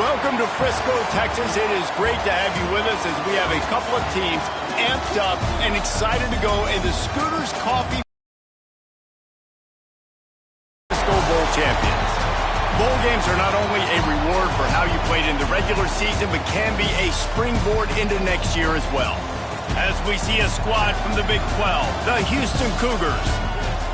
Welcome to Frisco, Texas. It is great to have you with us as we have a couple of teams amped up and excited to go in the Scooters Coffee Frisco Bowl champions. Bowl games are not only a reward for how you played in the regular season, but can be a springboard into next year as well. As we see a squad from the Big 12, the Houston Cougars,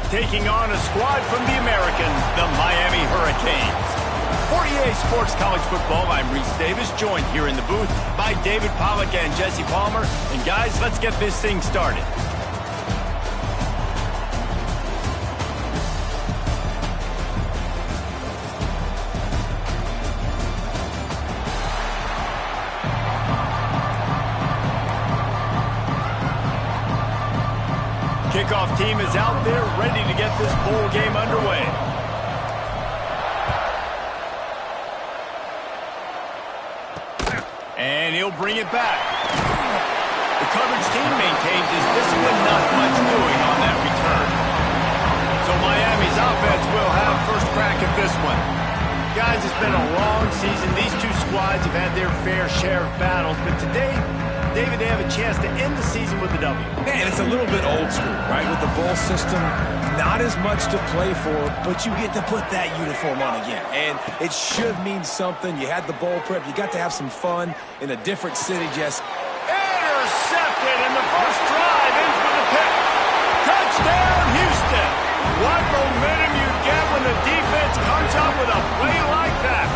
taking on a squad from the American, the Miami Hurricanes. For EA Sports College Football, I'm Reese Davis, joined here in the booth by David Pollack and Jesse Palmer. And guys, let's get this thing started. Kickoff team is out there ready to get this bowl game underway. And he'll bring it back. The coverage team maintains his discipline, not much doing on that return. So Miami's offense will have first crack at this one. Guys, it's been a long season. These two squads have had their fair share of battles, but today, David, they have a chance to end the season with a W. Man, it's a little bit old school, right? With the bowl system, not as much to play for, but you get to put that uniform on again. And it should mean something. You had the bowl prep. You got to have some fun in a different city, Jess. Intercepted, and the first drive ends with a pick. Touchdown, Houston. What momentum you get when the defense comes up with a play like that.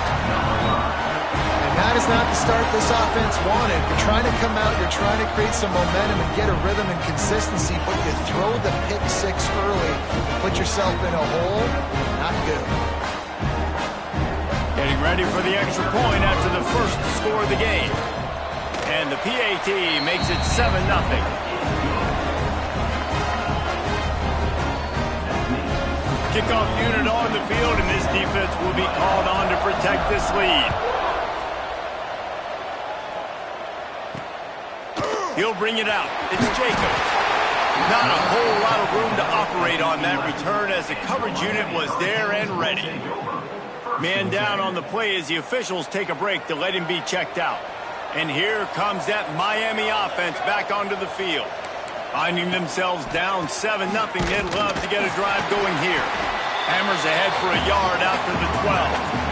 That is not the start this offense wanted. You're trying to come out, you're trying to create some momentum and get a rhythm and consistency, but you throw the pick six early, put yourself in a hole, not good. Getting ready for the extra point after the first score of the game. And the PAT makes it 7-0. Kickoff unit on the field, and this defense will be called on to protect this lead. He'll bring it out. It's Jacobs. Not a whole lot of room to operate on that return as the coverage unit was there and ready. Man down on the play as the officials take a break to let him be checked out. And here comes that Miami offense back onto the field. Finding themselves down 7-0, they'd love to get a drive going here. Hammers ahead for a yard out to the 12.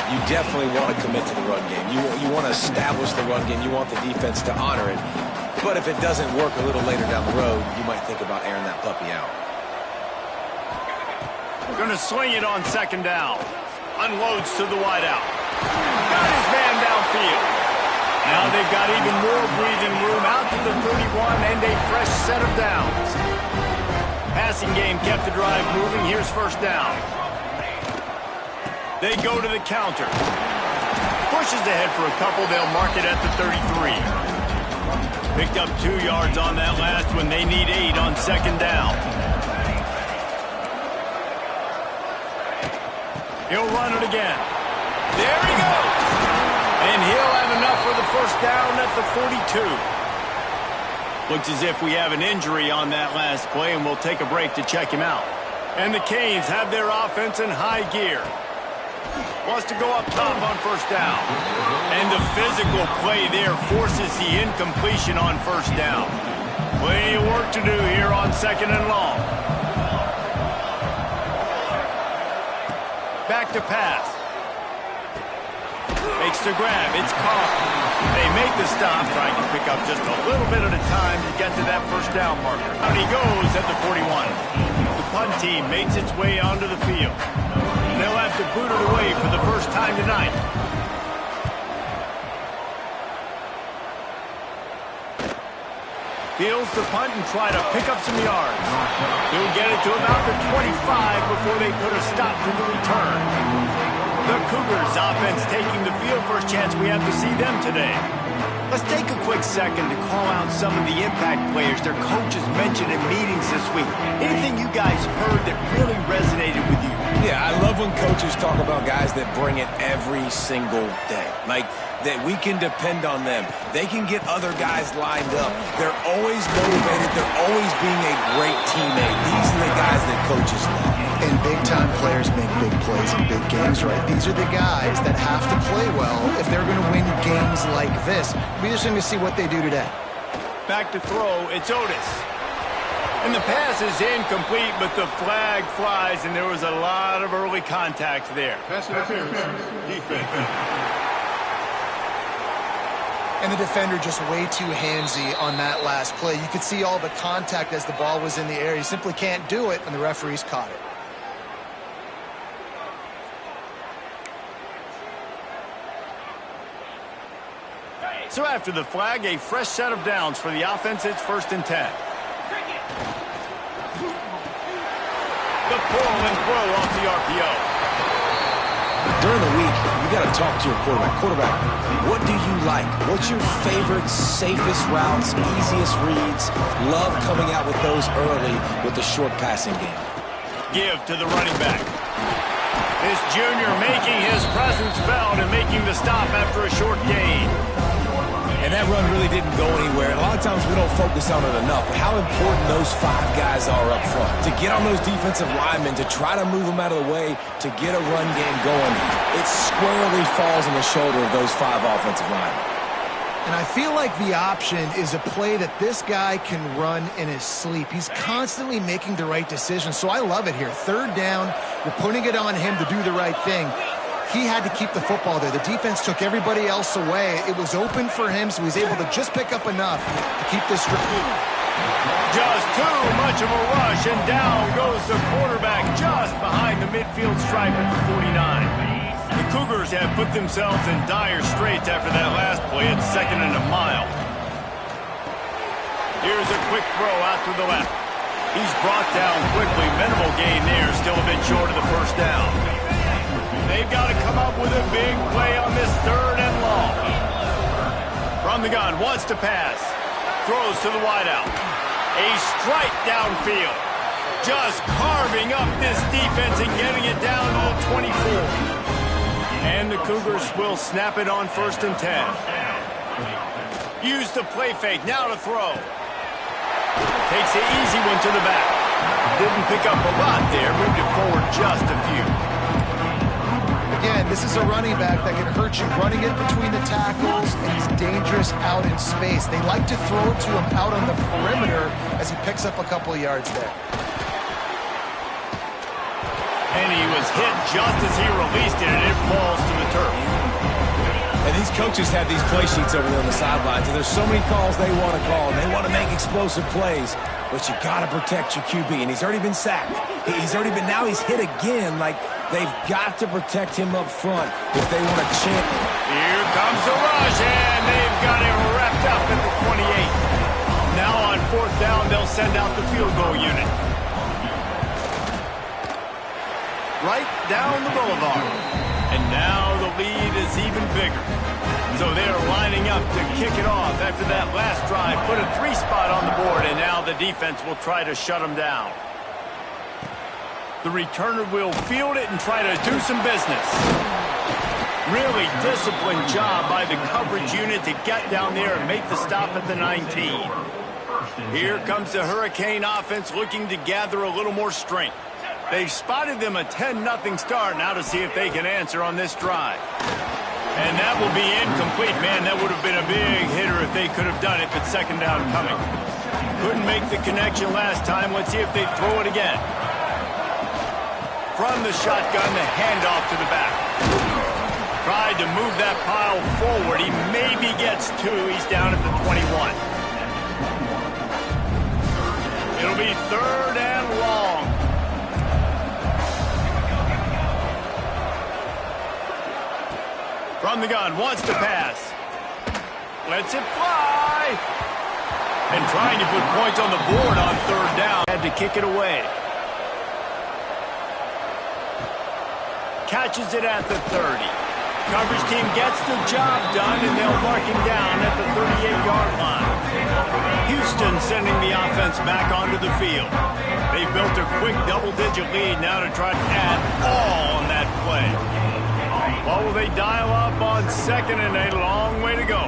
You definitely want to commit to the run game. You want to establish the run game. You want the defense to honor it. But if it doesn't work a little later down the road, you might think about airing that puppy out. Going to swing it on second down. Unloads to the wideout. Got his man downfield. Now they've got even more breathing room out to the 31 and a fresh set of downs. Passing game kept the drive moving. Here's first down. They go to the counter. Pushes ahead for a couple. They'll mark it at the 33. Picked up 2 yards on that last one. They need 8 on second down. He'll run it again. There he goes. And he'll have enough for the first down at the 42. Looks as if we have an injury on that last play, and we'll take a break to check him out. And the Canes have their offense in high gear. Wants to go up top on first down. And the physical play there forces the incompletion on first down. Plenty of work to do here on second and long. Back to pass. Makes the grab. It's caught. They make the stop, trying to pick up just a little bit at a time to get to that first down marker. Out he goes at the 41. The punt team makes its way onto the field. They'll have to boot it away for the first time tonight. Fields the punt and try to pick up some yards. He'll get it to about the 25 before they put a stop to the return. The Cougars offense taking the field. First chance we have to see them today. Let's take a quick second to call out some of the impact players their coaches mentioned in meetings this week. Anything you guys heard that really resonated with you? Yeah, I love when coaches talk about guys that bring it every single day. Like, that we can depend on them. They can get other guys lined up. They're always motivated. They're always being a great teammate. These are the guys that coaches love. And big-time players make big plays in big games, right? These are the guys that have to play well if they're going to win games like this. We're just going to see what they do today. Back to throw, it's Otis. And the pass is incomplete, but the flag flies, and there was a lot of early contact there. Pass interference. Defense. And the defender just way too handsy on that last play. You could see all the contact as the ball was in the air. He simply can't do it, and the referees caught it. So after the flag, a fresh set of downs for the offense. It's 1st and 10. The pull and throw off the RPO. During the week, you got to talk to your quarterback. Quarterback, what do you like? What's your favorite, safest routes, easiest reads? Love coming out with those early with the short passing game. Give to the running back. This junior making his presence felt and making the stop after a short gain. And that run really didn't go anywhere. And a lot of times we don't focus on it enough. But how important those 5 guys are up front. To get on those defensive linemen, to try to move them out of the way, to get a run game going. It squarely falls on the shoulder of those 5 offensive linemen. And I feel like the option is a play that this guy can run in his sleep. He's constantly making the right decision. So I love it here. 3rd down, you're putting it on him to do the right thing. He had to keep the football there. The defense took everybody else away. It was open for him, so he's able to just pick up enough to keep this drive. Just too much of a rush, and down goes the quarterback just behind the midfield stripe at the 49. The Cougars have put themselves in dire straits after that last play at 2nd and a mile. Here's a quick throw out to the left. He's brought down quickly. Minimal gain there, still a bit short of the 1st down. They've got to come up with a big play on this 3rd and long. From the gun, wants to pass. Throws to the wideout. A strike downfield. Just carving up this defense and getting it down to the 24. And the Cougars will snap it on 1st and 10. Use the play fake, now to throw. Takes the easy one to the back. Didn't pick up a lot there, moved it forward just a few. Again, this is a running back that can hurt you running it between the tackles, and he's dangerous out in space. They like to throw to him out on the perimeter as he picks up a couple of yards there. And he was hit just as he released it, and it falls to the turf. And these coaches have these play sheets over there on the sidelines, and there's so many calls they want to call, and they want to make explosive plays. But you got to protect your QB, and he's already been sacked. Now he's hit again. Like, they've got to protect him up front if they want to chance. Here comes the rush, and they've got him wrapped up at the 28. Now on 4th down, they'll send out the field goal unit. Right down the boulevard. And now the lead is even bigger. So they're lining up to kick it off after that last drive. Put a 3 spot on the board, and now the defense will try to shut them down. The returner will field it and try to do some business. Really disciplined job by the coverage unit to get down there and make the stop at the 19. Here comes the Hurricane offense looking to gather a little more strength. They've spotted them a 10-0 start now to see if they can answer on this drive. And that will be incomplete. Man, that would have been a big hitter if they could have done it, but 2nd down coming. Couldn't make the connection last time. Let's see if they throw it again. From the shotgun, the handoff to the back. Tried to move that pile forward. He maybe gets 2. He's down at the 21. It'll be 3rd and long. From the gun, wants to pass. Lets it fly. And trying to put points on the board on 3rd down. Had to kick it away. Catches it at the 30. Coverage team gets the job done, and they'll mark him down at the 38-yard line. Houston sending the offense back onto the field. They built a quick double-digit lead now to try to add all on that play. What will they dial up on 2nd and 8? Long way to go.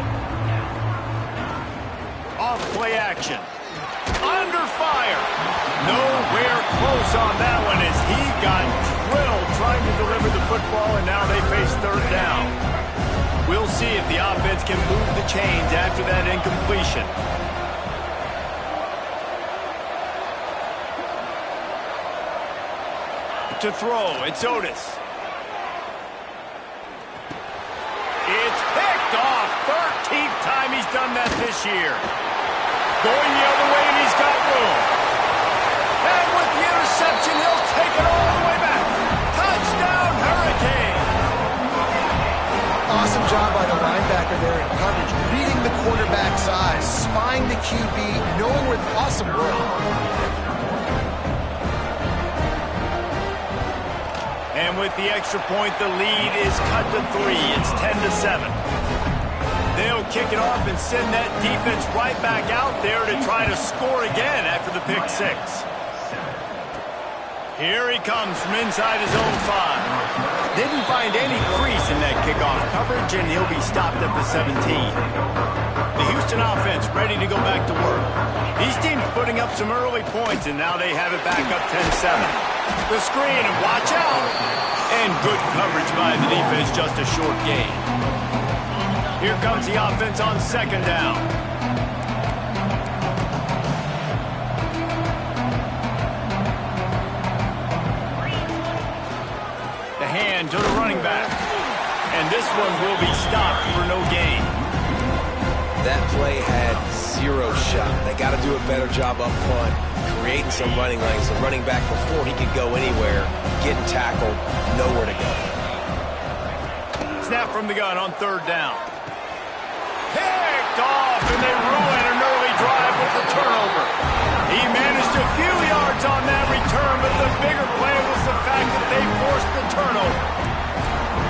Off play action. Under fire. Nowhere close on that one as he got drilled trying to deliver the football, and now they face third down. We'll see if the offense can move the chains after that incompletion. To throw, it's Otis. It's picked off. 13th time he's done that this year. Going the other way, and he's got room. And with the interception, he'll take it all the way back. Touchdown, Hurricane. Awesome job by the linebacker there in coverage, reading the quarterback's eyes, spying the QB, knowing where the awesome work. And with the extra point, the lead is cut to 3. It's 10-7. They'll kick it off and send that defense right back out there to try to score again after the pick 6. Here he comes from inside his own 5. Didn't find any crease in that kickoff coverage, and he'll be stopped at the 17. The Houston offense ready to go back to work. These teams putting up some early points, and now they have it back up 10-7. The screen, and watch out! And good coverage by the defense, just a short gain. Here comes the offense on second down. The hand to the running back. And this one will be stopped for no gain. That play had 0 shot. They got to do a better job up front, creating some running lanes. The running back, before he could go anywhere, getting tackled, nowhere to go. Snap from the gun on third down. Picked off, and they ruin an early drive with the turnover. He managed a few yards on that return, but the bigger play was the fact that they forced the turnover.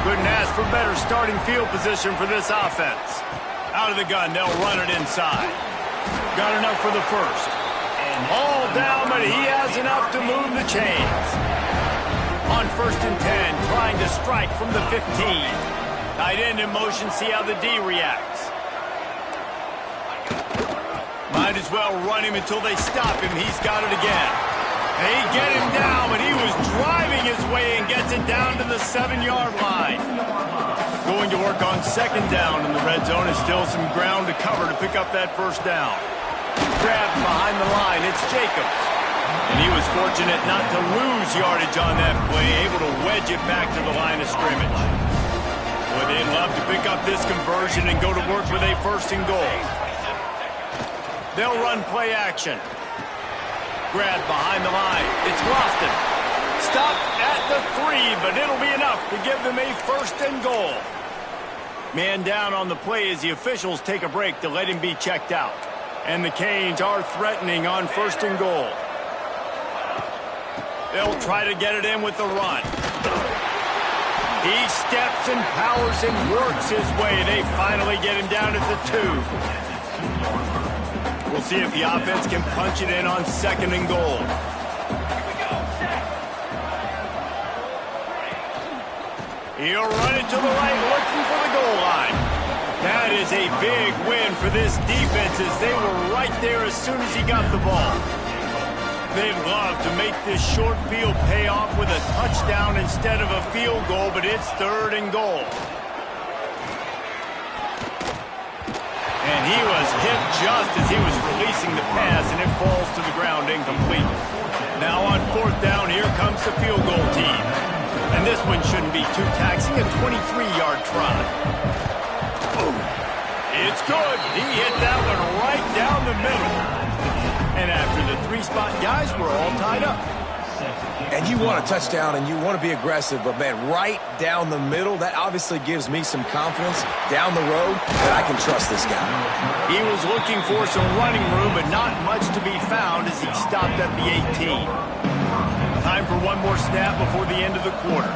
Couldn't ask for better starting field position for this offense. Out of the gun, they'll run it inside. Got enough for the first. All down, but he has enough to move the chains. On first and 10, trying to strike from the 15. Tight end in motion, see how the D reacts. Might as well run him until they stop him. He's got it again. They get him down, but he was driving his way and gets it down to the 7-yard line. Going to work on second down in the red zone. Is still some ground to cover to pick up that first down. Grabbed behind the line, it's Jacobs. And he was fortunate not to lose yardage on that play, able to wedge it back to the line of scrimmage. Boy, they'd love to pick up this conversion and go to work with a first and goal. They'll run play action. Grabbed behind the line, it's Lofton. Stopped at the 3, but it'll be enough to give them a first and goal. Man down on the play as the officials take a break to let him be checked out. And the Canes are threatening on first and goal. They'll try to get it in with the run. He steps and powers and works his way. They finally get him down at the 2. We'll see if the offense can punch it in on second and goal. He'll run it to the right, looking for the goal line. That is a big win for this defense as they were right there as soon as he got the ball. They'd love to make this short field pay off with a touchdown instead of a field goal, but it's third and goal. And he was hit just as he was releasing the pass, and it falls to the ground incomplete. Now on fourth down, here comes the field goal team. And this one shouldn't be too taxing, a 23-yard try. Boom. It's good. He hit that one right down the middle. And after the 3-spot guys, we're all tied up. And you want a touchdown and you want to be aggressive, but man, right down the middle, that obviously gives me some confidence down the road that I can trust this guy. He was looking for some running room, but not much to be found as he stopped at the 18. Time for one more snap before the end of the quarter.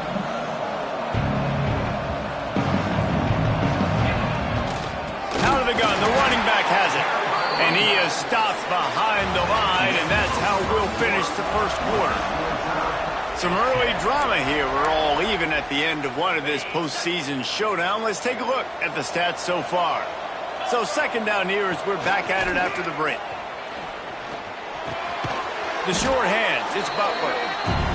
Out of the gun, the running back has it. And he is stopped behind the line, and that's how we'll finish the first quarter. Some early drama here. We're all even at the end of one of this postseason showdown. Let's take a look at the stats so far. So second down here as we're back at it after the break. The short hands, it's Butler.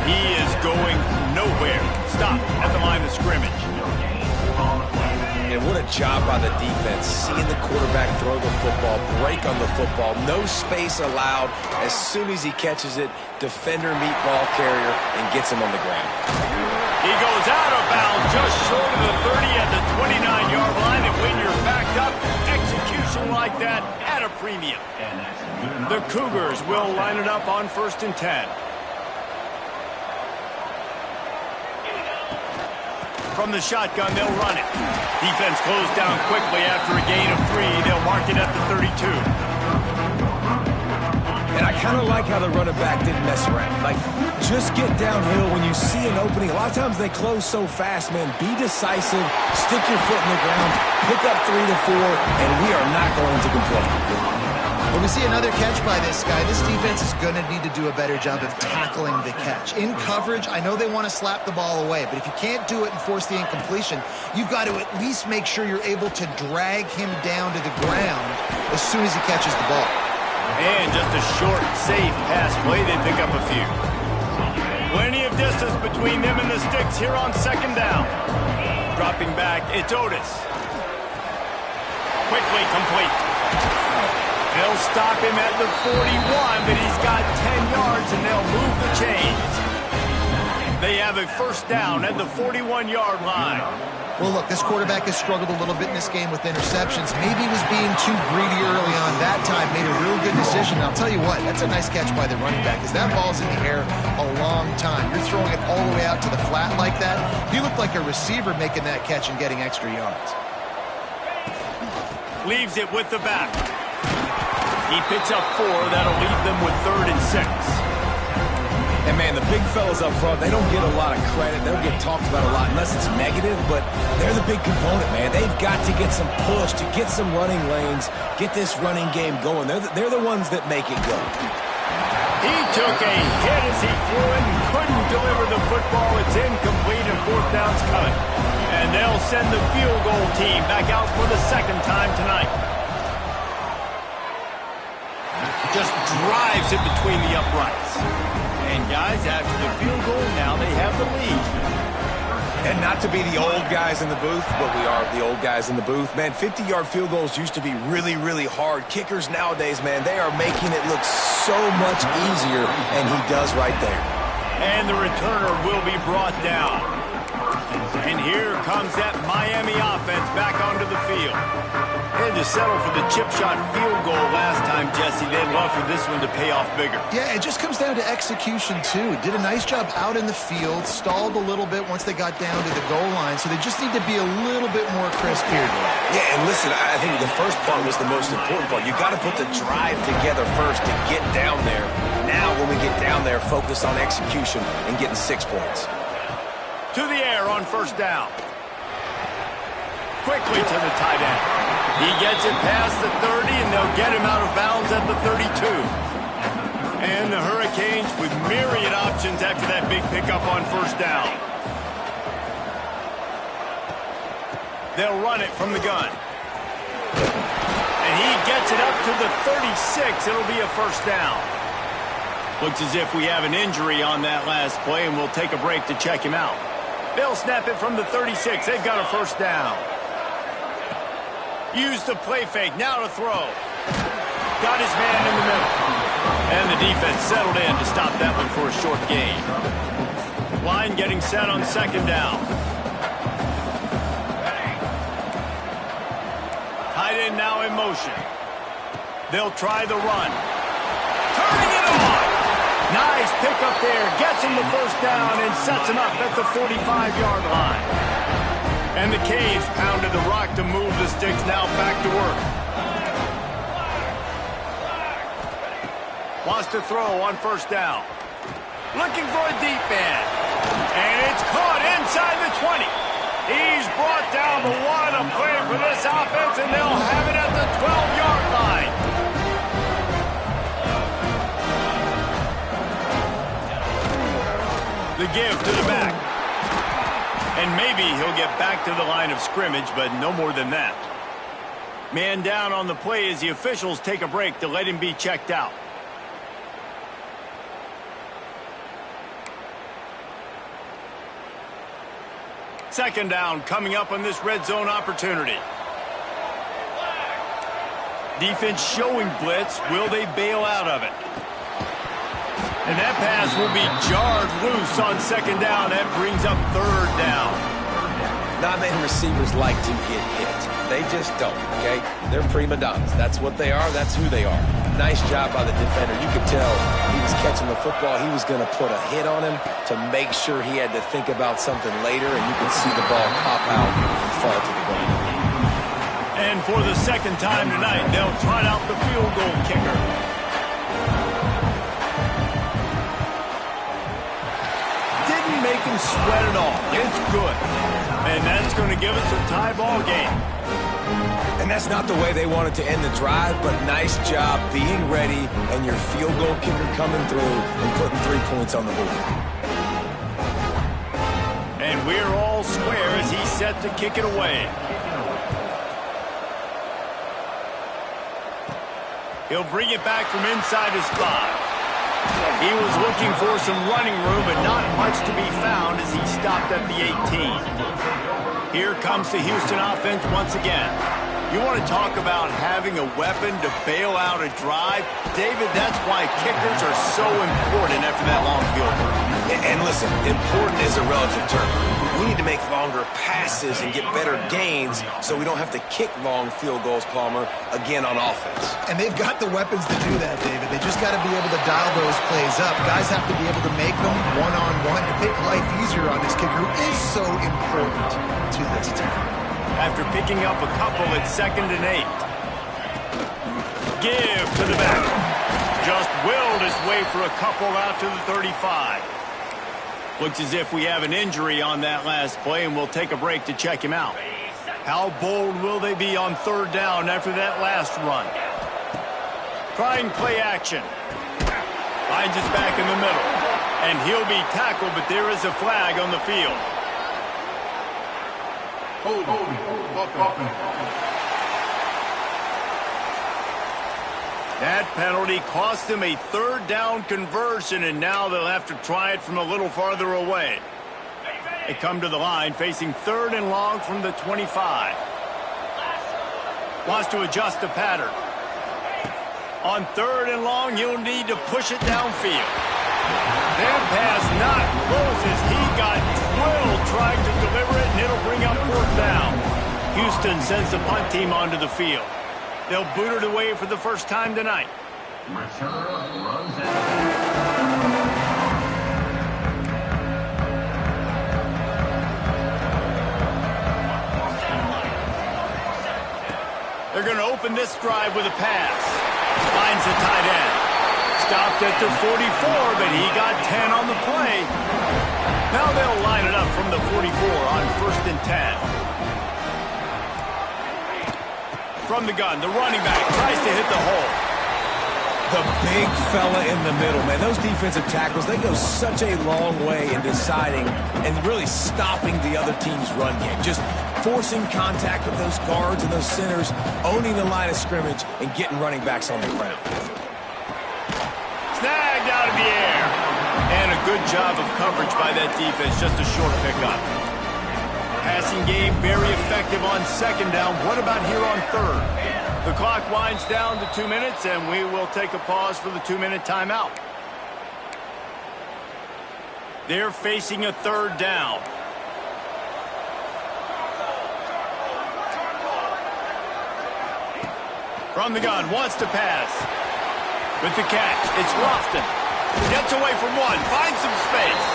He is going nowhere. Stop at the line of scrimmage. And what a job by the defense, seeing the quarterback throw the football, break on the football, no space allowed. As soon as he catches it, defender meet ball carrier and gets him on the ground. He goes out of bounds just short of the 30 at the 29-yard line, and when you're backed up, execution like that at a premium. The Cougars will line it up on 1st and 10. From the shotgun, they'll run it. Defense closed down quickly after a gain of 3. They'll mark it at the 32. And I kind of like how the running back didn't mess around. Like, just get downhill when you see an opening. A lot of times they close so fast, man. Be decisive, stick your foot in the ground, pick up 3 to 4, and we are not going to complain. When we see another catch by this guy, this defense is going to need to do a better job of tackling the catch. In coverage, I know they want to slap the ball away, but if you can't do it and force the incompletion, you've got to at least make sure you're able to drag him down to the ground as soon as he catches the ball. And just a short, safe pass play, they pick up a few. Plenty of distance between them and the sticks here on 2nd down. Dropping back, it's Otis. Quickly complete. They'll stop him at the 41, but he's got 10 yards, and they'll move the chains. They have a 1st down at the 41-yard line. Well, look, this quarterback has struggled a little bit in this game with interceptions. Maybe he was being too greedy early on. That time made a real good decision. I'll tell you what, that's a nice catch by the running back, because that ball's in the air a long time. You're throwing it all the way out to the flat like that. He looked like a receiver making that catch and getting extra yards. Leaves it with the back. He picks up 4. That'll leave them with 3rd and 6. And, man, the big fellas up front, they don't get a lot of credit. They don't get talked about a lot unless it's negative, but they're the big component, man. They've got to get some push, to get some running lanes, get this running game going. They're the ones that make it go. He took a hit as he threw it and couldn't deliver the football. It's incomplete and 4th down's coming. And they'll send the field goal team back out for the 2nd time tonight. Just drives it between the uprights. And guys, after the field goal, now they have the lead. And not to be the old guys in the booth, but we are the old guys in the booth. Man, 50-yard field goals used to be really, really hard. Kickers nowadays, man, they are making it look so much easier, and he does right there. And the returner will be brought down. And here comes that Miami offense back onto the field. They had to settle for the chip shot field goal last time, Jesse. They'd love for this one to pay off bigger. Yeah, it just comes down to execution, too. Did a nice job out in the field, stalled a little bit once they got down to the goal line, so they just need to be a little bit more crisp here. Yeah, and listen, I think the first part was the most important part. You got to put the drive together first to get down there. Now, when we get down there, focus on execution and getting 6 points. To the air on 1st down. Quickly to the tight end. He gets it past the 30, and they'll get him out of bounds at the 32. And the Hurricanes with myriad options after that big pickup on 1st down. They'll run it from the gun. And he gets it up to the 36. It'll be a 1st down. Looks as if we have an injury on that last play, and we'll take a break to check him out. They'll snap it from the 36. They've got a 1st down. Use the play fake. Now to throw. Got his man in the middle. And the defense settled in to stop that one for a short gain. Line getting set on 2nd down. Tight end now in motion. They'll try the run. Turning it on. Nice pick up there. Gets him the 1st down and sets him up at the 45-yard line. And the Caves pounded the rock to move the sticks. Now back to work. Wants to throw on 1st down. Looking for a deep man. And it's caught inside the 20. He's brought down, but what a play for this offense, and they'll have it at the 12-yard line. The give to the back. And maybe he'll get back to the line of scrimmage, but no more than that. Man down on the play as the officials take a break to let him be checked out. Second down coming up on this red zone opportunity. Defense showing blitz. Will they bail out of it? And that pass will be jarred loose on second down. That brings up third down. Not many receivers like to get hit. They just don't, okay? They're prima donnas. That's what they are. That's who they are. Nice job by the defender. You could tell he was catching the football. He was going to put a hit on him to make sure he had to think about something later, and you could see the ball pop out and fall to the ground. And for the second time tonight, they'll trot out the field goal kicker. Didn't make him sweat at all. It's good. And that's going to give us a tie ball game. And that's not the way they wanted to end the drive, but nice job being ready and your field goal kicker coming through and putting 3 points on the board. And we're all square as he's set to kick it away. He'll bring it back from inside his 5. He was looking for some running room, but not much to be found as he stopped at the 18. Here comes the Houston offense once again. You want to talk about having a weapon to bail out a drive? David, that's why kickers are so important after that long field goal. And listen, important is a relative term. We need to make longer passes and get better gains so we don't have to kick long field goals, Palmer, again on offense. And they've got the weapons to do that, David. They just got to be able to dial those plays up. Guys have to be able to make them one-on-one to make life easier on this kicker, who is so important to this team. After picking up a couple at 2nd and 8. Give to the back. Just willed his way for a couple out to the 35. Looks as if we have an injury on that last play, and we'll take a break to check him out. How bold will they be on third down after that last run? Trying play action. Finds us back in the middle. And he'll be tackled, but there is a flag on the field. That penalty cost them a third down conversion, and now they'll have to try it from a little farther away. They come to the line facing 3rd and long from the 25. Wants to adjust the pattern. On 3rd and long, he'll need to push it downfield. That pass not close as he got drilled trying to deliver it, and it'll bring up 4th down. Houston sends the punt team onto the field. They'll boot it away for the first time tonight. They're going to open this drive with a pass. Finds the tight end. Stopped at the 44, but he got 10 on the play. Now they'll line it up from the 44 on 1st and 10. From the gun, the running back tries to hit the hole. The big fella in the middle, man. Those defensive tackles, they go such a long way in deciding and really stopping the other team's run game. Just forcing contact with those guards and those centers, owning the line of scrimmage, and getting running backs on the ground. Snagged out of the air. And a good job of coverage by that defense. Just a short pickup. Passing game very effective on 2nd down. What about here on 3rd? The clock winds down to 2 minutes, and we will take a pause for the 2-minute timeout. They're facing a 3rd down. From the gun, wants to pass. With the catch, it's Lofton. Gets away from one, finds some space.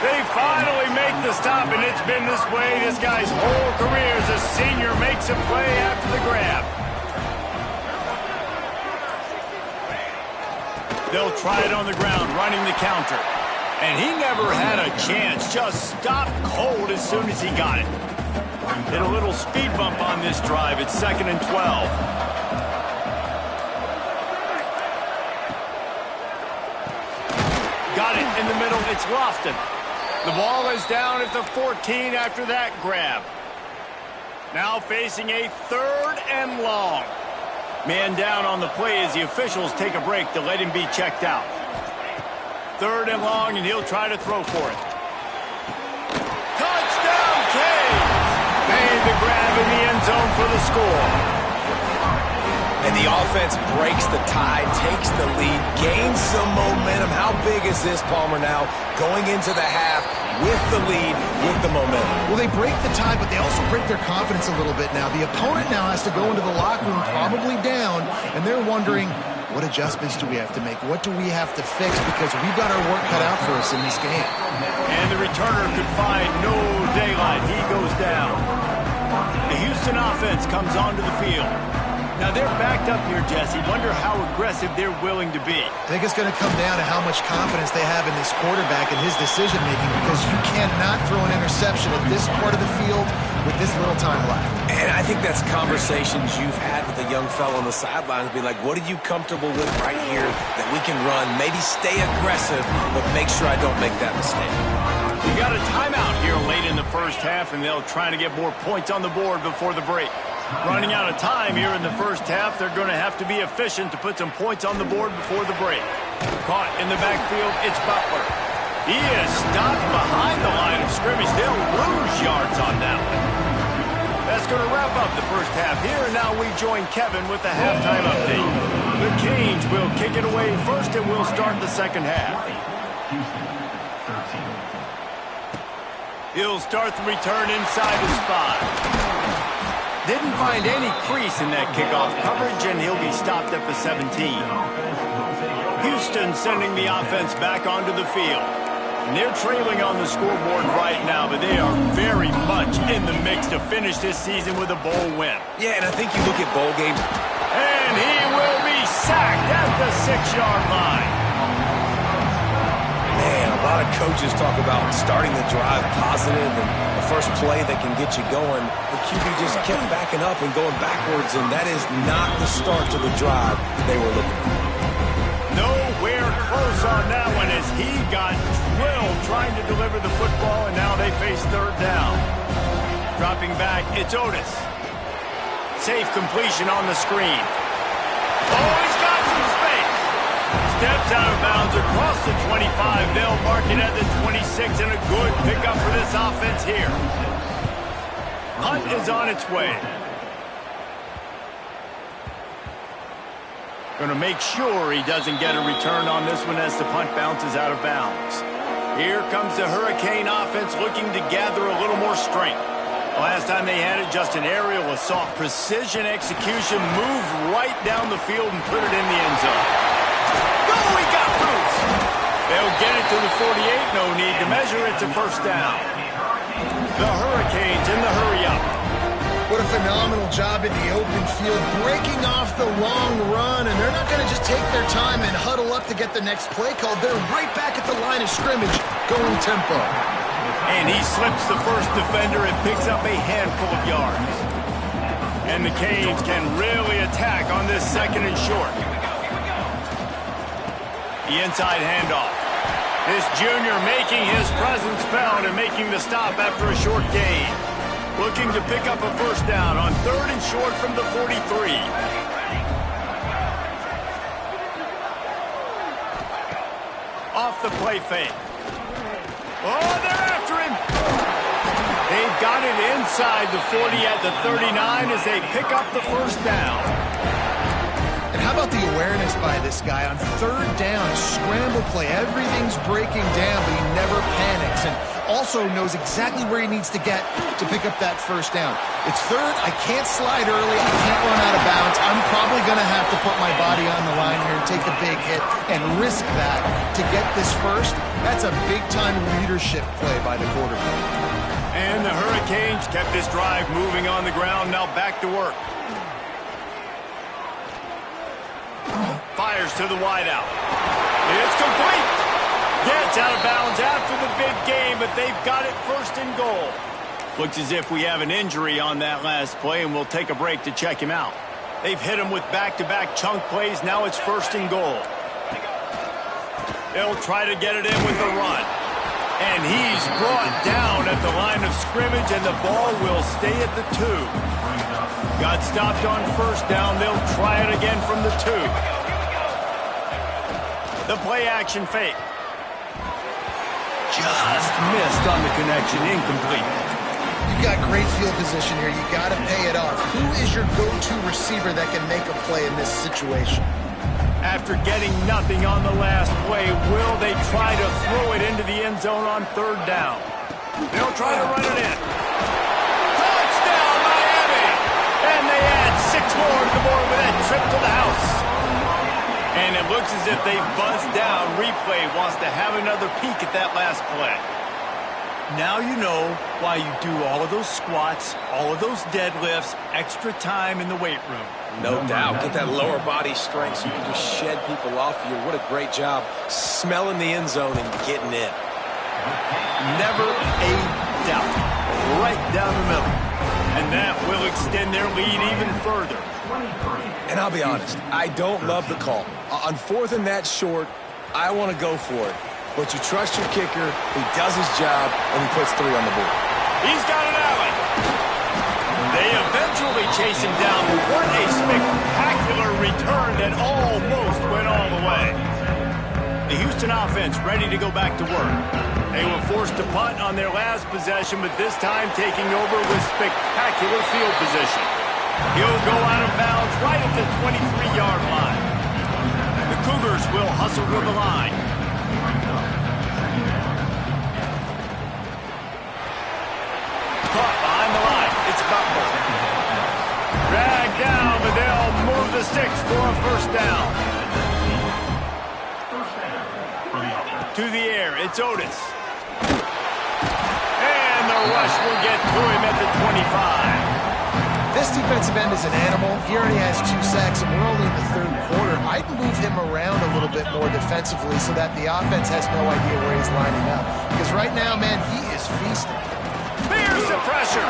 They finally make the stop, and it's been this way this guy's whole career as a senior makes a play after the grab. They'll try it on the ground, running the counter. And he never had a chance, just stopped cold as soon as he got it. Hit a little speed bump on this drive. It's 2nd and 12. Got it in the middle. It's Lofton. The ball is down at the 14 after that grab. Now facing a 3rd and long. Man down on the play as the officials take a break to let him be checked out. 3rd and long, and he'll try to throw for it. Touchdown! grab in the end zone for the score. And the offense breaks the tie, takes the lead, gains some momentum. How big is this, Palmer, now going into the half with the lead, with the momentum? Well, they break the tie, but they also break their confidence a little bit now. The opponent now has to go into the locker room probably down, and they're wondering, what adjustments do we have to make? What do we have to fix? Because we've got our work cut out for us in this game. And the returner could find no daylight. He goes down. The Houston offense comes onto the field. Now, they're backed up here, Jesse. Wonder how aggressive they're willing to be. I think it's going to come down to how much confidence they have in this quarterback and his decision-making, because you cannot throw an interception at this part of the field with this little time left. And I think that's conversations you've had with a young fellow on the sidelines. Be like, what are you comfortable with right here that we can run? Maybe stay aggressive, but make sure I don't make that mistake. We got a timeout here late in the first half, and they'll try to get more points on the board before the break. Running out of time here in the first half, they're going to have to be efficient to put some points on the board before the break. Caught in the backfield, it's Butler. He is stopped behind the line of scrimmage. They'll lose yards on that one. That's going to wrap up the first half here, and now we join Kevin with the halftime update. The Canes will kick it away first, and we'll start the second half. He'll start the return inside his 5. Didn't find any crease in that kickoff coverage, and he'll be stopped at the 17. Houston sending the offense back onto the field. And they're trailing on the scoreboard right now, but they are very much in the mix to finish this season with a bowl win. Yeah, and I think you look at bowl games. And he will be sacked at the 6-yard line. Man, a lot of coaches talk about starting the drive positive and the first play that can get you going. The QB just kept backing up and going backwards, and that is not the start to the drive they were looking for. Nowhere close on that one as he got drilled trying to deliver the football, and now they face third down. Dropping back, it's Otis. Safe completion on the screen. Oh, he's got some space. Steps out of bounds across the 25. They'll mark it at the 26, and a good pickup for this offense here. Hunt is on its way. Going to make sure he doesn't get a return on this one as the punt bounces out of bounds. Here comes the Hurricane offense looking to gather a little more strength. Last time they had it, just an aerial assault. Precision execution, moved right down the field and put it in the end zone. Oh, he got loose. They'll get it to the 48. No need to measure. It's a first down. The Hurricanes in the hurry-up. What a phenomenal job in the open field, breaking off the long run, and they're not going to just take their time and huddle up to get the next play called. They're right back at the line of scrimmage, going tempo. And he slips the first defender and picks up a handful of yards. And the Canes can really attack on this second and short. The inside handoff. This junior making his presence felt and making the stop after a short gain. Looking to pick up a first down on third and short from the 43. Off the play fake. Oh, they're after him. They've got it inside the 40 at the 39 as they pick up the first down. And how about the awareness by this guy on third down, scramble play. Everything's breaking down, but he never panics and also knows exactly where he needs to get to pick up that first down. It's third. I can't slide early. I can't run out of bounds. I'm probably going to have to put my body on the line here and take a big hit and risk that to get this first. That's a big-time leadership play by the quarterback. And the Hurricanes kept this drive moving on the ground. Now back to work. Fires to the wideout. It's complete. Gets out of bounds after the big game, but they've got it first and goal. Looks as if we have an injury on that last play, and we'll take a break to check him out. They've hit him with back-to-back chunk plays. Now it's first and goal. They'll try to get it in with the run. And he's brought down at the line of scrimmage, and the ball will stay at the 2. Got stopped on first down. They'll try it again from the 2. The play action fake. Just missed on the connection, incomplete. You've got great field position here. You got to pay it off. Who is your go-to receiver that can make a play in this situation? After getting nothing on the last play, will they try to throw it into the end zone on third down? They'll try to run it in. Touchdown, Miami! And they add 6 more to the board with that trip to the house. And it looks as if they buzzed down. Replay wants to have another peek at that last play. Now you know why you do all of those squats, all of those deadlifts, extra time in the weight room. No doubt. Get that lower body strength so you can just shed people off you. What a great job smelling the end zone and getting in. Never a doubt. Right down the middle. And that will extend their lead even further. And I'll be honest, I don't love the call. On 4th and that short, I want to go for it. But you trust your kicker, he does his job, and he puts 3 on the board. He's got an alley. They eventually chase him down. What a spectacular return that almost went all the way. The Houston offense ready to go back to work. They were forced to punt on their last possession, but this time taking over with spectacular field position. He'll go out of bounds right at the 23-yard line. The Cougars will hustle to the line. Caught behind the line. It's Butler. Dragged down, but they'll move the sticks for a first down. To the air, it's Otis. And the rush will get to him at the 25. This defensive end is an animal. He already has 2 sacks, and we're only in the 3rd quarter. I'd move him around a little bit more defensively so that the offense has no idea where he's lining up. Because right now, man, he is feasting. There's the pressure.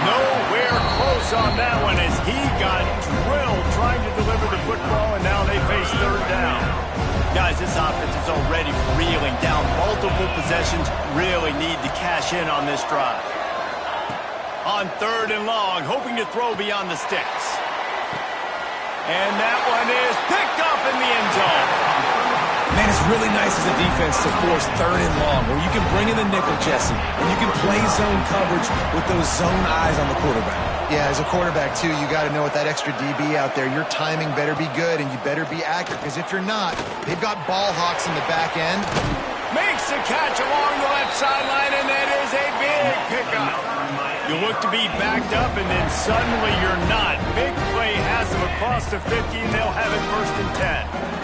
Nowhere close on that one as he got drilled trying to deliver the football, and now they face 3rd down. Guys, this offense is already reeling down multiple possessions. Really need to cash in on this drive. On 3rd and long, hoping to throw beyond the sticks. And that one is picked up in the end zone. Man, it's really nice as a defense to force 3rd and long, where you can bring in the nickel, Jesse, and you can play zone coverage with those zone eyes on the quarterback. Yeah, as a quarterback, too, you got to know with that extra DB out there, your timing better be good and you better be accurate, because if you're not, they've got ball hawks in the back end. Makes the catch along the left sideline, and that is a big pickup. You look to be backed up, and then suddenly you're not. Big play has them across the 50, and they'll have it 1st and 10.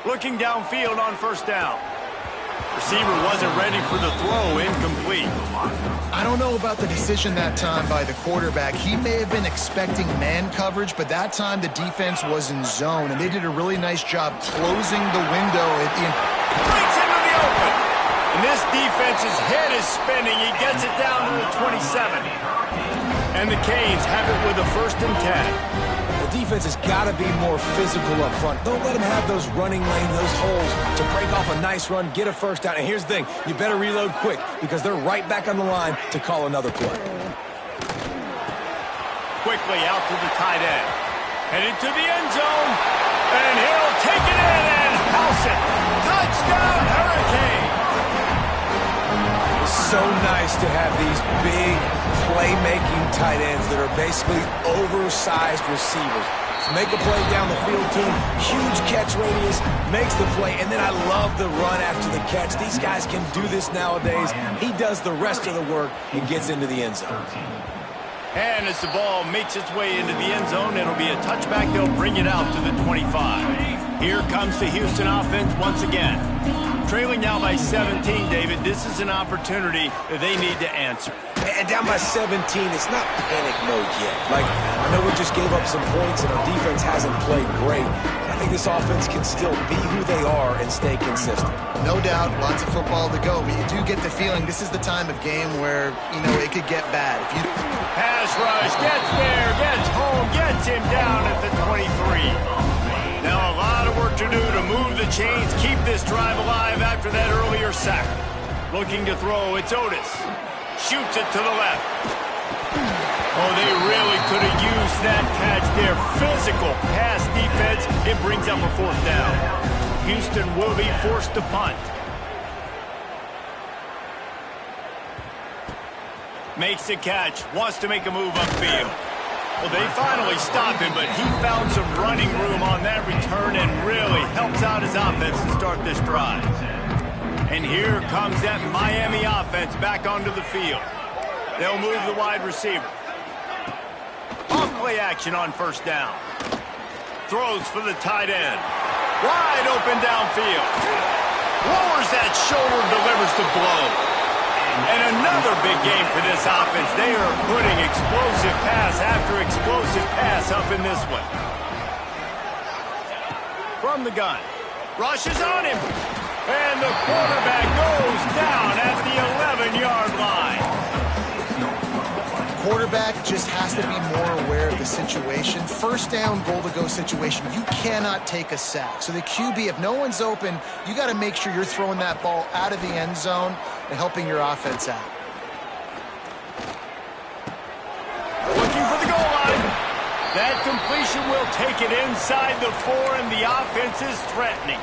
Looking downfield on 1st down. Receiver wasn't ready for the throw, incomplete. I don't know about the decision that time by the quarterback. He may have been expecting man coverage, but that time the defense was in zone, and they did a really nice job closing the window at the end. Breaks into the open. And this defense's head is spinning. He gets it down to the 27. And the Canes have it with a 1st and 10. The defense has got to be more physical up front. Don't let them have those running lanes, those holes to break off a nice run, get a 1st down. And here's the thing, you better reload quick because they're right back on the line to call another play. Quickly out to the tight end. Headed to the end zone. And he'll take it in and house it. Touchdown, Hurricane. It's so nice to have these big playmaking tight ends that are basically oversized receivers. Make a play down the field to him, huge catch radius, makes the play, and then I love the run after the catch. These guys can do this nowadays. He does the rest of the work and gets into the end zone. And as the ball makes its way into the end zone, it'll be a touchback. They'll bring it out to the 25. Here comes the Houston offense once again. Trailing now by 17, David. This is an opportunity that they need to answer. And down by 17, it's not panic mode yet. Like, I know we just gave up some points and our defense hasn't played great. I think this offense can still be who they are and stay consistent. No doubt, lots of football to go, but you do get the feeling this is the time of game where, you know, it could get bad. If you pass rush, gets there, gets home, gets him down at the 23. Now a lot of work to do to move the chains, keep this drive alive after that earlier sack. Looking to throw, it's Otis. Shoots it to the left. Oh, they really could have used that catch there. Physical pass defense. It brings up a 4th down. Houston will be forced to punt. Makes the catch, wants to make a move upfield. Well, they finally stop him, but he found some running room on that return and really helps out his offense to start this drive. And here comes that Miami offense back onto the field. They'll move the wide receiver. Off play action on first down. Throws for the tight end. Wide open downfield. Lowers that shoulder, delivers the blow. And another big game for this offense. They are putting explosive pass after explosive pass up in this one. From the gun. Rushes on him. And the quarterback goes down at the 11-yard line. Quarterback just has to be more aware of the situation. First down, goal-to-go situation. You cannot take a sack. So the QB, if no one's open, you got to make sure you're throwing that ball out of the end zone and helping your offense out. Looking for the goal line. That completion will take it inside the 4, and the offense is threatening.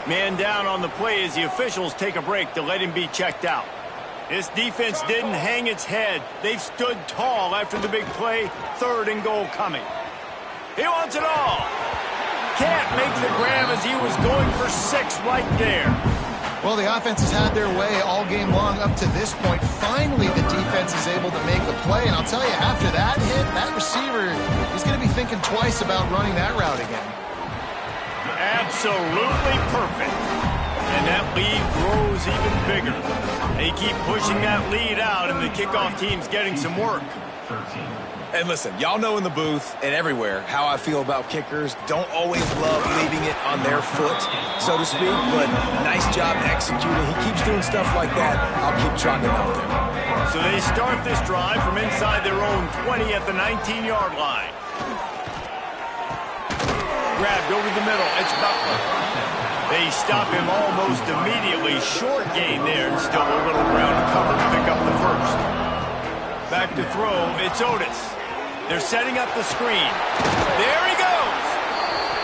Man down on the play as the officials take a break to let him be checked out. This defense didn't hang its head. They've stood tall after the big play. 3rd and goal coming. He wants it all. Can't make the grab as he was going for 6 right there. Well, the offense has had their way all game long up to this point. Finally, the defense is able to make a play. And I'll tell you, after that hit, that receiver is going to be thinking twice about running that route again. Absolutely perfect. And that lead grows even bigger. They keep pushing that lead out, and the kickoff team's getting some work. And listen, y'all know in the booth and everywhere how I feel about kickers. Don't always love leaving it on their foot, so to speak, but nice job executing. He keeps doing stuff like that. I'll keep trotting him out there. So they start this drive from inside their own 20 at the 19-yard line. Grabbed over the middle. It's Butler. They stop him almost immediately. Short gain there, and still a little ground to cover to pick up the first. Back to throw, it's Otis. They're setting up the screen. There he goes!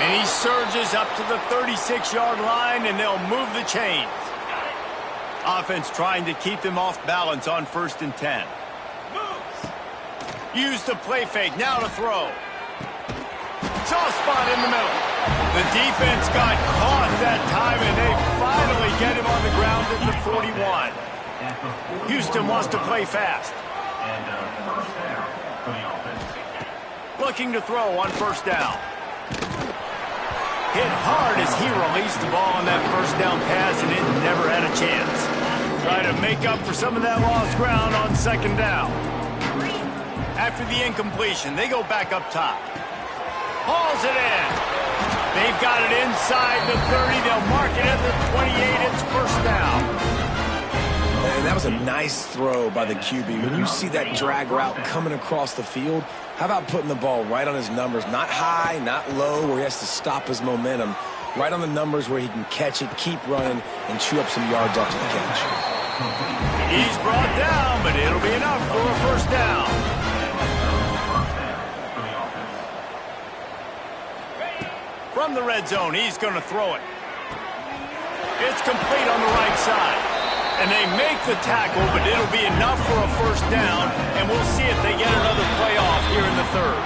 And he surges up to the 36-yard line, and they'll move the chains. Offense trying to keep them off balance on 1st and 10. Use the play fake, now to throw. Soft spot in the middle. The defense got caught that time, and they finally get him on the ground at the 41. Houston wants to play fast. Looking to throw on first down. Hit hard as he released the ball on that first down pass, and it never had a chance. Try to make up for some of that lost ground on 2nd down. After the incompletion, they go back up top. Hauls it in. They've got it inside the 30. They'll mark it at the 28. It's first down. And that was a nice throw by the QB. When you see that drag route coming across the field, how about putting the ball right on his numbers? Not high, not low, where he has to stop his momentum. Right on the numbers where he can catch it, keep running, and chew up some yards after the catch. He's brought down, but it'll be enough for a first down. From the red zone, he's going to throw it. It's complete on the right side. And they make the tackle, but it'll be enough for a first down, and we'll see if they get another playoff here in the 3rd.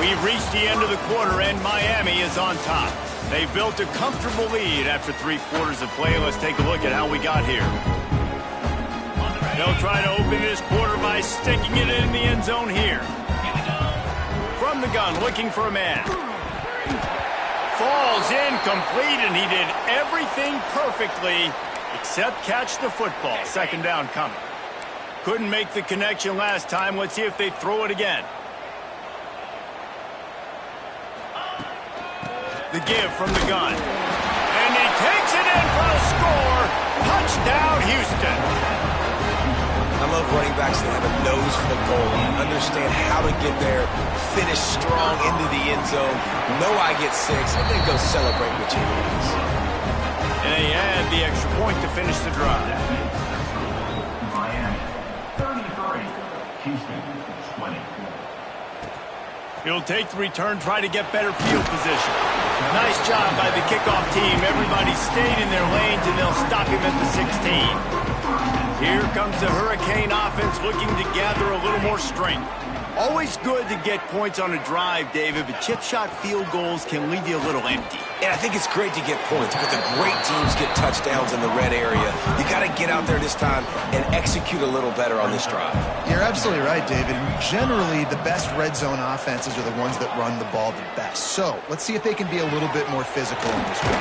We've reached the end of the quarter, and Miami is on top. They've built a comfortable lead after 3 quarters of play. Let's take a look at how we got here. They'll try to open this quarter by sticking it in the end zone here. From the gun, looking for a man. Falls incomplete, and he did everything perfectly except catch the football. 2nd down coming. Couldn't make the connection last time. Let's see if they throw it again. The give from the gun. And he takes it in for a score. Touchdown, Houston. I love running backs that have a nose for the goal line, understand how to get there, finish strong into the end zone, know I get 6, and then go celebrate with your guys. And they add the extra point to finish the drive. Miami, 33. Houston, 20. He'll take the return, try to get better field position. Nice job by the kickoff team. Everybody stayed in their lanes, and they'll stop him at the 16. Here comes the Hurricane offense looking to gather a little more strength. Always good to get points on a drive, David, but chip shot field goals can leave you a little empty. And I think it's great to get points, but the great teams get touchdowns in the red area. You got to get out there this time and execute a little better on this drive. You're absolutely right, David. Generally, the best red zone offenses are the ones that run the ball the best. So let's see if they can be a little bit more physical in this one.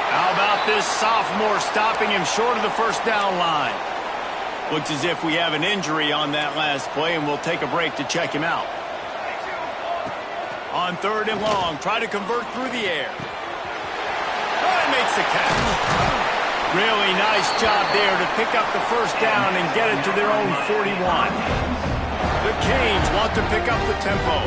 How about this sophomore stopping him short of the first down line? Looks as if we have an injury on that last play, and we'll take a break to check him out. On 3rd and long, try to convert through the air. Oh, he makes the catch. Really nice job there to pick up the first down and get it to their own 41. The Canes want to pick up the tempo.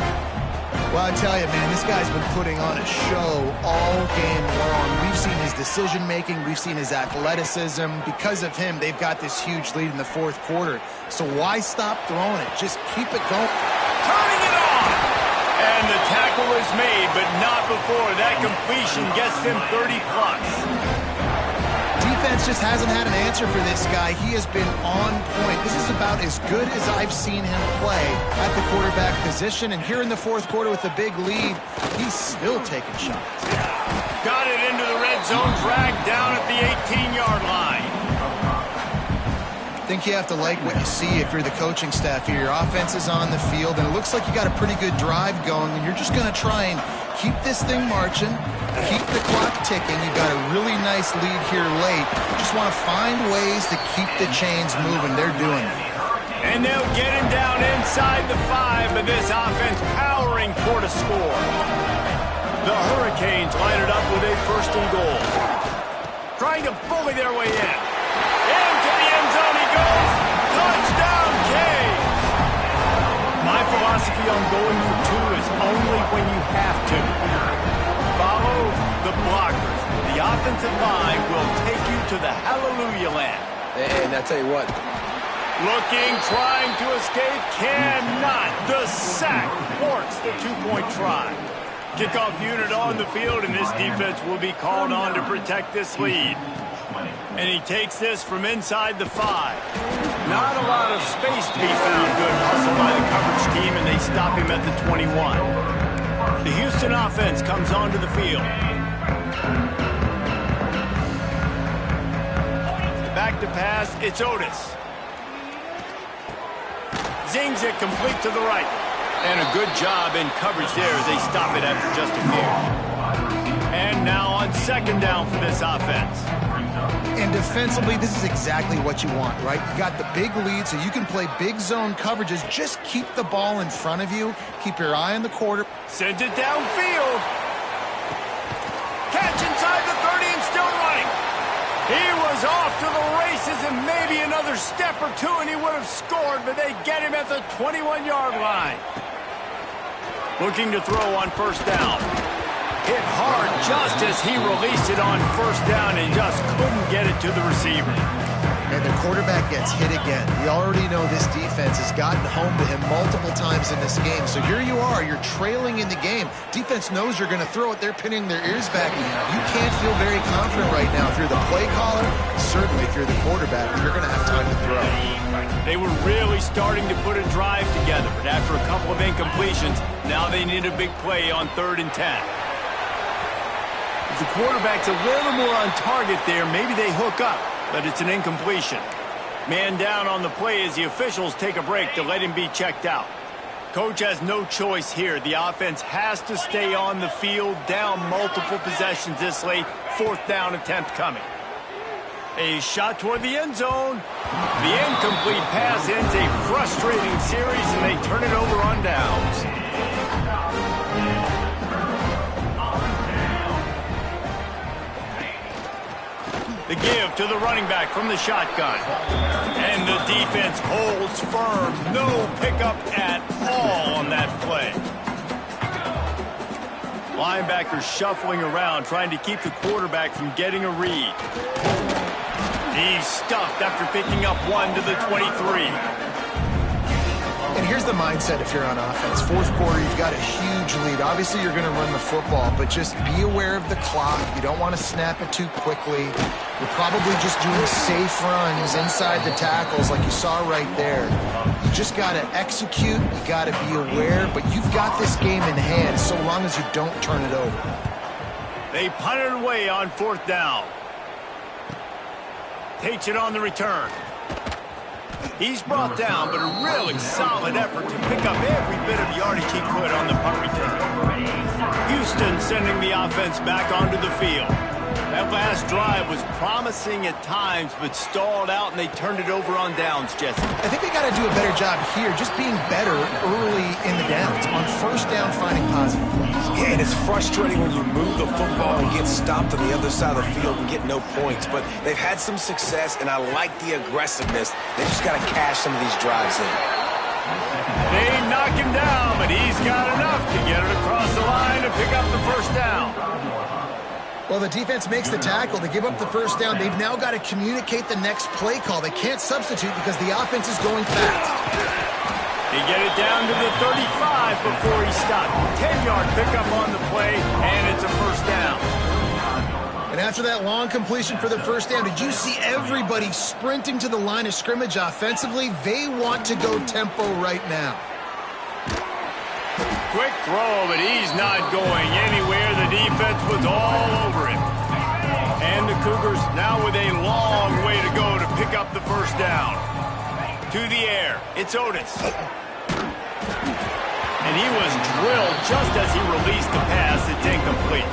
Well, I tell you, man, this guy's been putting on a show all game long. We've seen his decision-making. We've seen his athleticism. Because of him, they've got this huge lead in the 4th quarter. So why stop throwing it? Just keep it going. Turning it on! And the tackle is made, but not before that completion gets him 30-plus. Defense just hasn't had an answer for this guy. He has been on point. This is about as good as I've seen him play at the quarterback position. And here in the 4th quarter with a big lead, he's still taking shots. Got it into the red zone, dragged down at the 18-yard line. I think you have to like what you see if you're the coaching staff here. Your offense is on the field, and it looks like you got a pretty good drive going, and you're just going to try and keep this thing marching, keep the clock ticking. You've got a really nice lead here late. Just want to find ways to keep the chains moving. They're doing it. And they'll get him down inside the 5, but this offense powering toward a score. The Hurricanes line it up with a 1st and goal. Trying to bully their way in. Into the end zone he goes. Touchdown, Canes! My philosophy on going for 2 is only when you have to. Follow the blockers. The offensive line will take you to the hallelujah land. And I tell you what. Looking, trying to escape, cannot. The sack forks the 2-point try. Kickoff unit on the field, and this defense will be called on to protect this lead. And he takes this from inside the 5. Not a lot of space to be found. Good hustle by the coverage team, and they stop him at the 21. The Houston offense comes onto the field. Back to pass, it's Otis. Zings it complete to the right. And a good job in coverage there as they stop it after just a few. And now on 2nd down for this offense. And defensively, this is exactly what you want, right? You got the big lead, so you can play big zone coverages. Just keep the ball in front of you. Keep your eye on the quarter. Sends it downfield. Catch inside the 30 and still running. He was off to the races and maybe another step or 2 and he would have scored, but they get him at the 21-yard line. Looking to throw on 1st down. Hit hard just as he released it on 1st down and just couldn't get it to the receiver. And the quarterback gets hit again. We already know this defense has gotten home to him multiple times in this game. So here you are, you're trailing in the game. Defense knows you're going to throw it. They're pinning their ears back. You can't feel very confident right now. If you're the play caller, certainly if you're the quarterback, you're going to have time to throw. They were really starting to put a drive together, but after a couple of incompletions, now they need a big play on 3rd and 10. If the quarterback's a little more on target there, maybe they hook up. But it's an incompletion. Man down on the play as the officials take a break to let him be checked out. Coach has no choice here. The offense has to stay on the field, down multiple possessions this late. 4th down attempt coming. A shot toward the end zone. The incomplete pass ends a frustrating series, and they turn it over on downs. The give to the running back from the shotgun. And the defense holds firm. No pickup at all on that play. Linebacker shuffling around, trying to keep the quarterback from getting a read. He's stuffed after picking up 1 to the 23. And here's the mindset if you're on offense. Fourth quarter, you've got a huge lead. Obviously, you're going to run the football, but just be aware of the clock. You don't want to snap it too quickly. You're probably just doing safe runs inside the tackles like you saw right there. You just got to execute. You got to be aware, but you've got this game in hand so long as you don't turn it over. They punted away on fourth down. Takes it on the return. He's brought down, but a really solid effort to pick up every bit of yardage he could on the punt return. Houston sending the offense back onto the field. That last drive was promising at times, but stalled out, and they turned it over on downs, Jesse. I think they got to do a better job here, just being better early in the downs. On first down, finding positive plays. Yeah, and it's frustrating when you move the football and get stopped on the other side of the field and get no points. But they've had some success, and I like the aggressiveness. They just got to cash some of these drives in. They knock him down, but he's got enough to get it across the line to pick up the first down. Well, the defense makes the tackle. They give up the first down. They've now got to communicate the next play call. They can't substitute because the offense is going fast. They get it down to the 35 before he stopped. 10-yard pickup on the play, and it's a first down. And after that long completion for the first down, did you see everybody sprinting to the line of scrimmage offensively? They want to go tempo right now. Quick throw, but he's not going anywhere. The defense was all over him. And the Cougars now with a long way to go to pick up the first down. To the air, it's Otis. And he was drilled just as he released the pass. It's incomplete.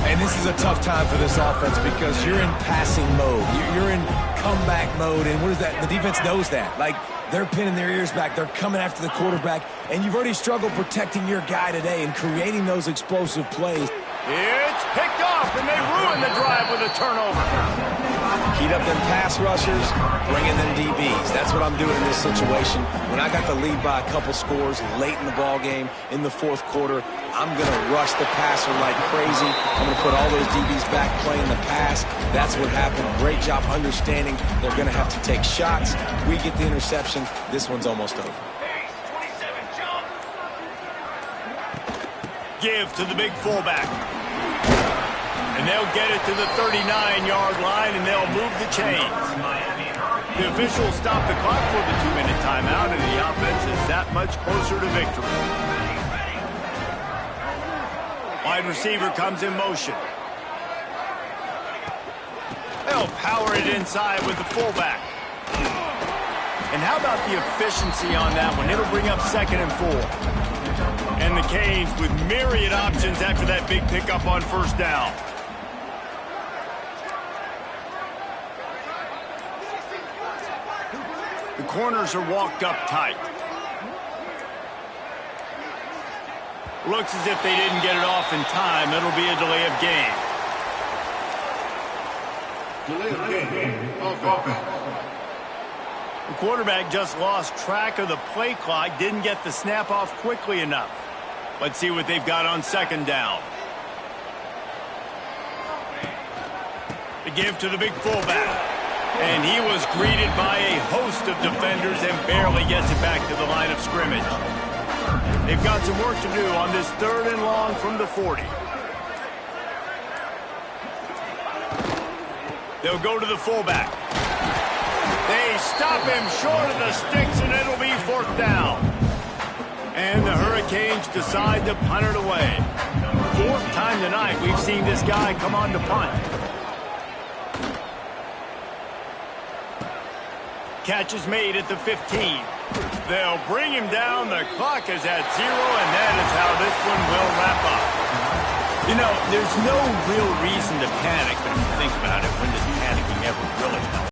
And this is a tough time for this offense because you're in passing mode. You're in comeback mode, and what is that? The defense knows that. Like, they're pinning their ears back. They're coming after the quarterback, and you've already struggled protecting your guy today and creating those explosive plays. It's picked off, and they ruin the drive with a turnover. Heat up them pass rushers, bring in them DBs. That's what I'm doing in this situation. When I got the lead by a couple scores late in the ball game in the fourth quarter, I'm going to rush the passer like crazy. I'm going to put all those DBs back playing the pass. That's what happened. Great job understanding they're going to have to take shots. We get the interception. This one's almost over. Give to the big fullback. And they'll get it to the 39-yard line, and they'll move the chains. The officials stop the clock for the 2-minute timeout, and the offense is that much closer to victory. Wide receiver comes in motion. They'll power it inside with the fullback. And how about the efficiency on that one? It'll bring up 2nd and 4. And the Canes with myriad options after that big pickup on first down. The corners are walked up tight. Looks as if they didn't get it off in time. It'll be a delay of game. Delay of game. Offense. The quarterback just lost track of the play clock, didn't get the snap off quickly enough. Let's see what they've got on 2nd down. The give to the big fullback. And he was greeted by a host of defenders and barely gets it back to the line of scrimmage. They've got some work to do on this 3rd and long from the 40. They'll go to the fullback. They stop him short of the sticks, and it'll be 4th down. And the Hurricanes decide to punt it away. 4th time tonight we've seen this guy come on to punt. Catch is made at the 15. They'll bring him down. The clock is at 0, and that is how this one will wrap up. You know, there's no real reason to panic, but if you think about it, when does panicking ever really help?